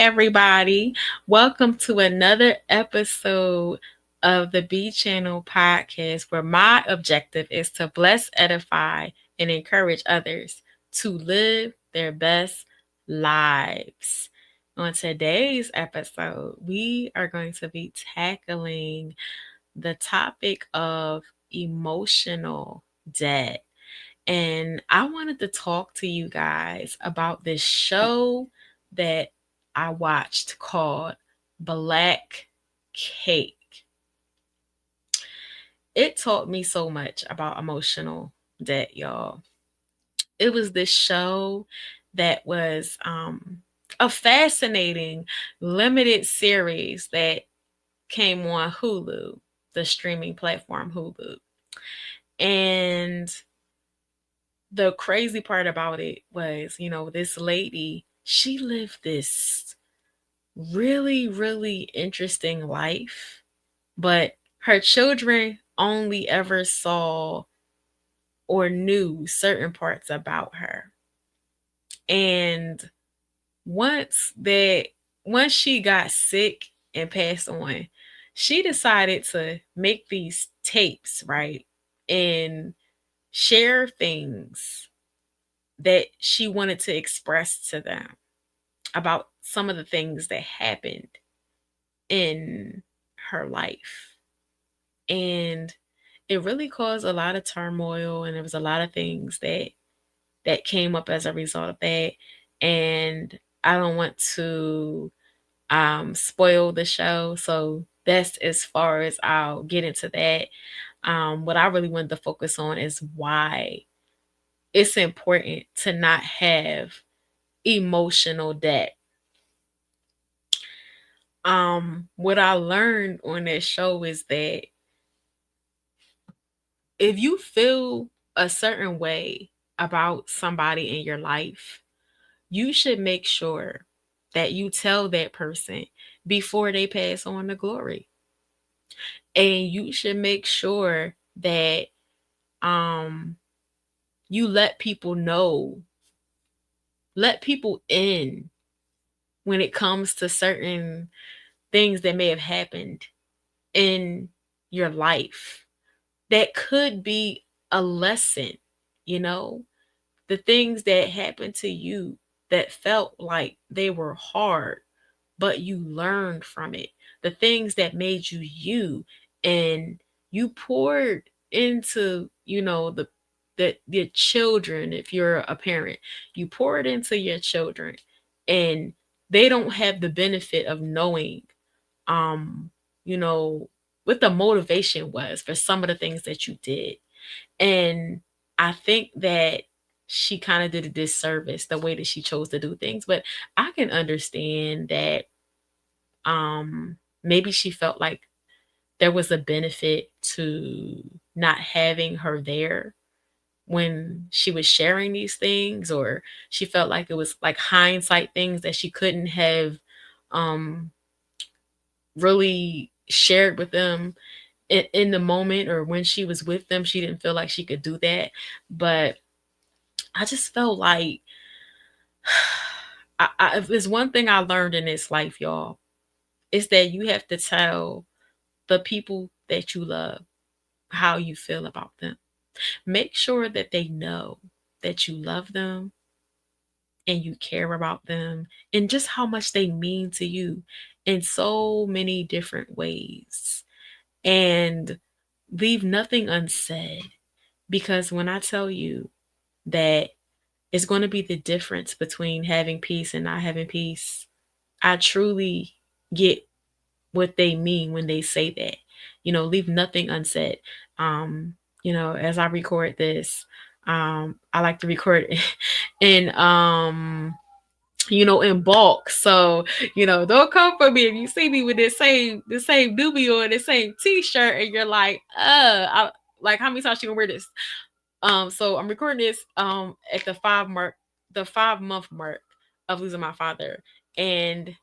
everybody. Welcome to another episode of the B Channel podcast, where my objective is to bless, edify, and encourage others to live their best lives. On today's episode, we are going to be tackling the topic of emotional debt. And I wanted to talk to you guys about this show that I watched called Black Cake. It taught me so much about emotional debt, y'all. It was this show that was a fascinating limited series that came on Hulu, the streaming platform Hulu. And the crazy part about it was, this lady, she lived this really, really interesting life, but her children only ever saw or knew certain parts about her. And once that once she got sick and passed on, she decided to make these tapes, right? And share things that she wanted to express to them about some of the things that happened in her life. And it really caused a lot of turmoil, and there was a lot of things that came up as a result of that. And I don't want to spoil the show, so that's as far as I'll get into that. What I really wanted to focus on is why it's important to not have emotional debt. What I learned on that show is that if you feel a certain way about somebody in your life, you should make sure that you tell that person before they pass on to glory. And you should make sure that um you let people know, let people in when it comes to certain things that may have happened in your life that could be a lesson, you know, the things that happened to you that felt like they were hard, but you learned from it, the things that made you you, and you poured into, the your children. If you're a parent, you pour it into your children, and they don't have the benefit of knowing um you know what the motivation was for some of the things that you did. And I think that she kind of did a disservice the way that she chose to do things. But I can understand that maybe she felt like there was a benefit to not having her there when she was sharing these things, or she felt like it was like hindsight things that she couldn't have um really shared with them in the moment, or when she was with them she didn't feel like she could do that. But I just felt like if there's one thing I learned in this life, y'all, it's that you have to tell the people that you love how you feel about them. Make sure that they know that you love them and you care about them, and just how much they mean to you in so many different ways. And leave nothing unsaid, because when I tell you that it's going to be the difference between having peace and not having peace, I truly get what they mean when they say that. Leave nothing unsaid. As I record this, I like to record it in in bulk. So, don't come for me if you see me with the same doobie or the same t-shirt and you're like, like how many times you gonna wear this? So I'm recording this at the 5 month mark of losing my father. And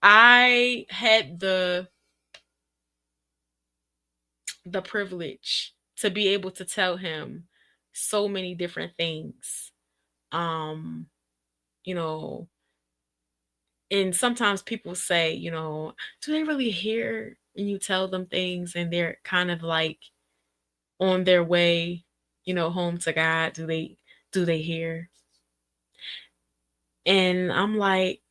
I had the privilege to be able to tell him so many different things. Um, you know, And sometimes people say, do they really hear and you tell them things and they're kind of like on their way, home to God? Do they hear? And I'm like,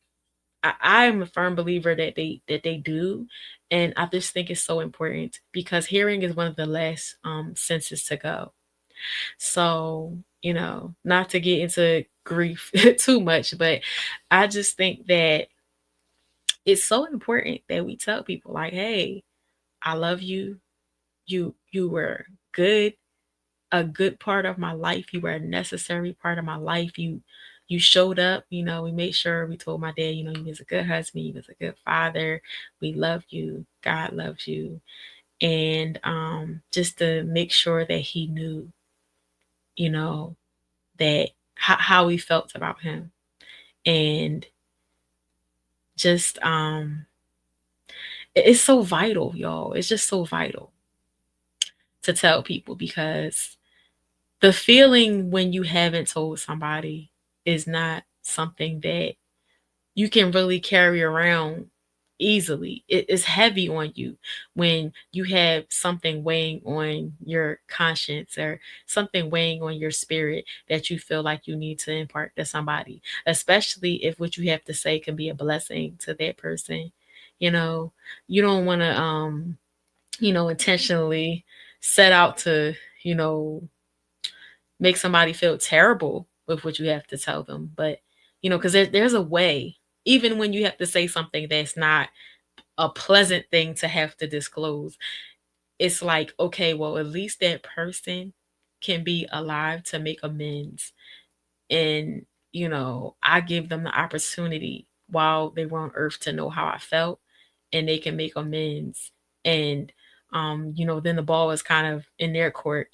I'm a firm believer that they do, and I just think it's so important because hearing is one of the last senses to go. So, not to get into grief too much, but I just think that it's so important that we tell people like, hey, I love you. You were good, a good part of my life. You were a necessary part of my life. You showed up, we made sure we told my dad, you was a good husband, you was a good father. We love you. God loves you. And just to make sure that he knew, you know, that how we felt about him. And just it's so vital, y'all. It's just so vital to tell people because the feeling when you haven't told somebody is not something that you can really carry around easily. It is heavy on you when you have something weighing on your conscience or something weighing on your spirit that you feel like you need to impart to somebody, especially if what you have to say can be a blessing to that person. You know, you don't want to intentionally set out to, you know, make somebody feel terrible with what you have to tell them. But, because there's a way, even when you have to say something that's not a pleasant thing to have to disclose, it's like, okay, well, at least that person can be alive to make amends. And, I give them the opportunity while they were on earth to know how I felt and they can make amends. And, then the ball is kind of in their court,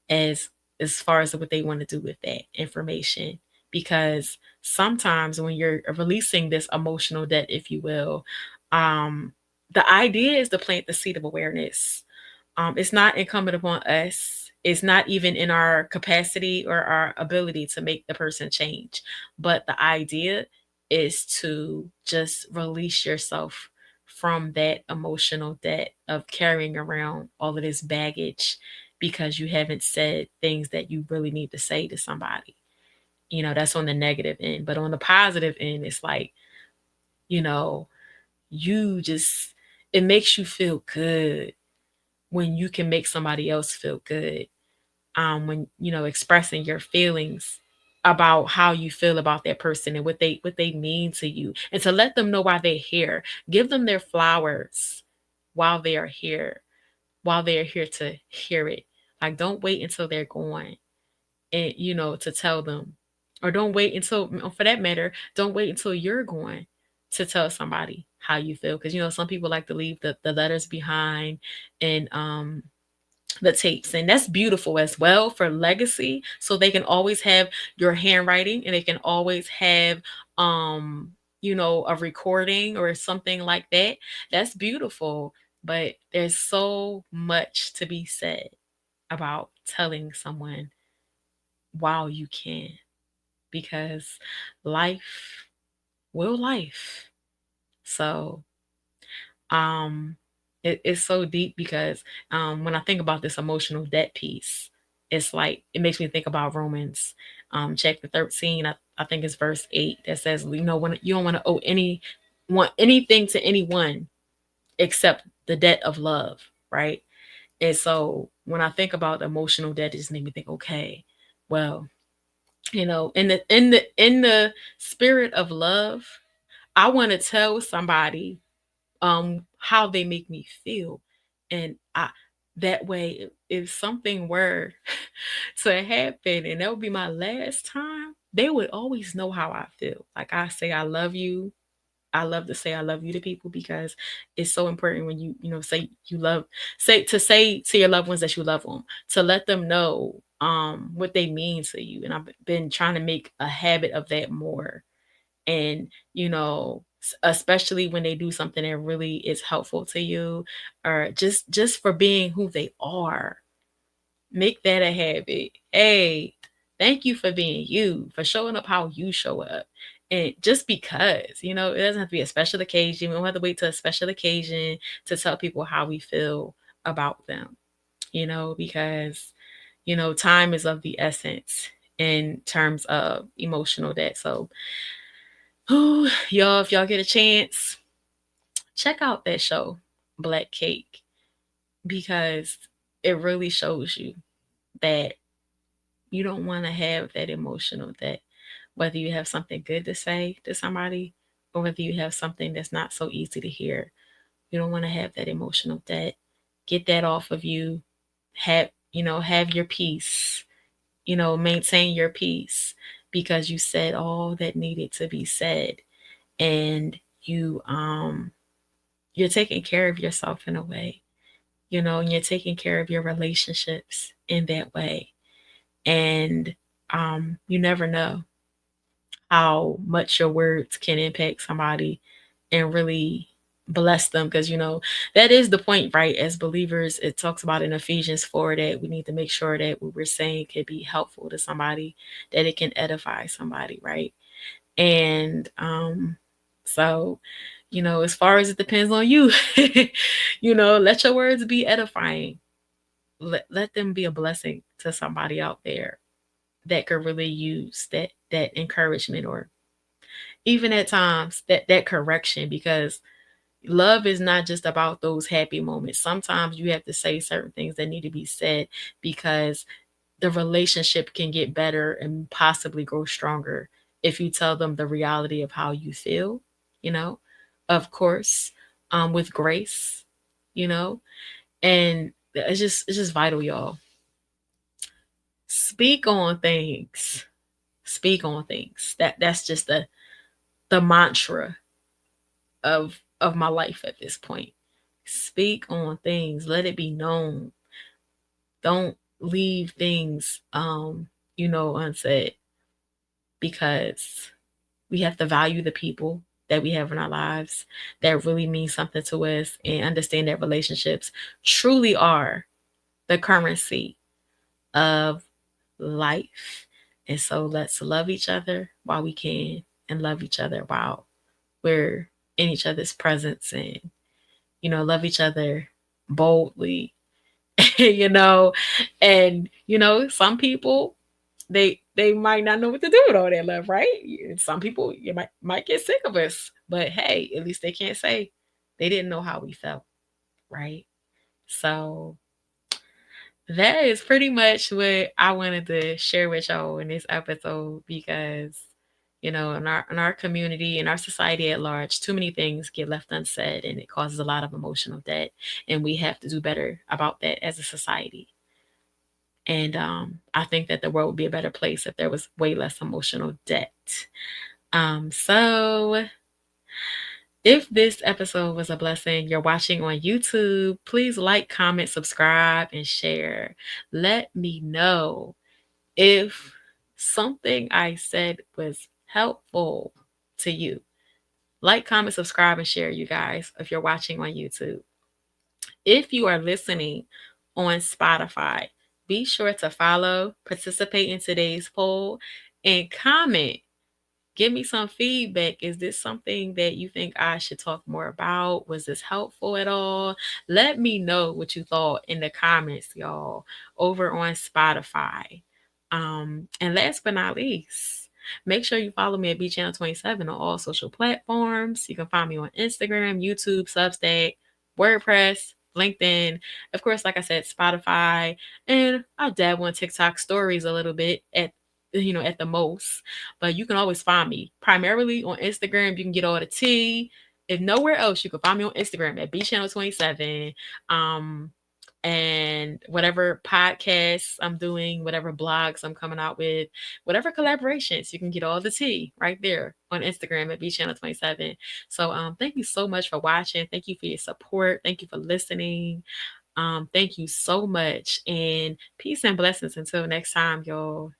as as far as what they want to do with that information, because sometimes when you're releasing this emotional debt, if you will, um the idea is to plant the seed of awareness. It's not incumbent upon us, it's not even in our capacity or our ability to make the person change, but the idea is to just release yourself from that emotional debt of carrying around all of this baggage because you haven't said things that you really need to say to somebody. That's on the negative end, but on the positive end, it's like, you know you just, it makes you feel good when you can make somebody else feel good, when expressing your feelings about how you feel about that person and what they mean to you, and to let them know why they're here. Give them their flowers while they are here, while they're here to hear it. Like, don't wait until they're gone, and to tell them, or don't wait until, for that matter, don't wait until you're gone to tell somebody how you feel, because some people like to leave the letters behind, and the tapes, and that's beautiful as well for legacy, so they can always have your handwriting, and they can always have um a recording or something like that. That's beautiful. But there's so much to be said about telling someone while you can, because life will life. So um it's so deep because when I think about this emotional debt piece, it's like it makes me think about Romans chapter 13. I think it's verse 8 that says, when you don't want to owe anything to anyone except the debt of love, right? And so when I think about emotional debt, it just made me think, okay, well, in the spirit of love, I want to tell somebody how they make me feel. And I that way, if something were to happen and that would be my last time, they would always know how I feel. Like, I say I love you. I love to say I love you to people because it's so important when say you love, say to your loved ones that you love them, to let them know what they mean to you. And I've been trying to make a habit of that more. And especially when they do something that really is helpful to you, or just for being who they are, make that a habit. Hey, thank you for being you, for showing up how you show up. And just because, it doesn't have to be a special occasion. We don't have to wait till a special occasion to tell people how we feel about them, because, time is of the essence in terms of emotional debt. So, y'all, if y'all get a chance, check out that show, Black Cake, because it really shows you that you don't want to have that emotional debt, whether you have something good to say to somebody or whether you have something that's not so easy to hear. You don't want to have that emotional debt. Get that off of you. Have your peace. Maintain your peace because you said all that needed to be said, and you're taking care of yourself in a way, and you're taking care of your relationships in that way. And you never know how much your words can impact somebody and really bless them, because that is the point, right? As believers, it talks about in Ephesians 4 that we need to make sure that what we're saying can be helpful to somebody, that it can edify somebody, right? And so as far as it depends on you, let your words be edifying. Let them be a blessing to somebody out there that could really use that encouragement, or even at times that correction, because love is not just about those happy moments. Sometimes you have to say certain things that need to be said because the relationship can get better and possibly grow stronger if you tell them the reality of how you feel, you know, of course, with grace, you know, and it's just vital, y'all. Speak on things. Speak on things. That's just the mantra of my life at this point. Speak on things. Let it be known. Don't leave things unsaid, because we have to value the people that we have in our lives that really mean something to us, and understand that relationships truly are the currency of life. And so let's love each other while we can, and love each other while we're in each other's presence, and love each other boldly. you know and some people, they might not know what to do with all that love, right? Some people, you might get sick of us, but hey, at least they can't say they didn't know how we felt, right? So that is pretty much what I wanted to share with y'all in this episode, because in our community, in our society at large, too many things get left unsaid, and it causes a lot of emotional debt, and we have to do better about that as a society. And I think that the world would be a better place if there was way less emotional debt. So if this episode was a blessing, you're watching on YouTube, please like, comment, subscribe, and share. Let me know if something I said was helpful to you. Like, comment, subscribe, and share, you guys, if you're watching on YouTube. If you are listening on Spotify, be sure to follow, participate in today's poll, and comment. Give me some feedback. Is this something that you think I should talk more about? Was this helpful at all? Let me know what you thought in the comments, y'all, over on Spotify. And last but not least, make sure you follow me at B.E.E. on all social platforms. You can find me on Instagram, YouTube, Substack, WordPress, LinkedIn, of course, like I said, Spotify, and I dabble on TikTok stories a little bit at the most. But you can always find me primarily on Instagram. You can get all the tea. If nowhere else, you can find me on Instagram at B.E.E. And whatever podcasts I'm doing, whatever blogs I'm coming out with, whatever collaborations, you can get all the tea right there on Instagram at B.E.E. So thank you so much for watching. Thank you for your support. Thank you for listening. Thank you so much, and peace and blessings until next time, y'all.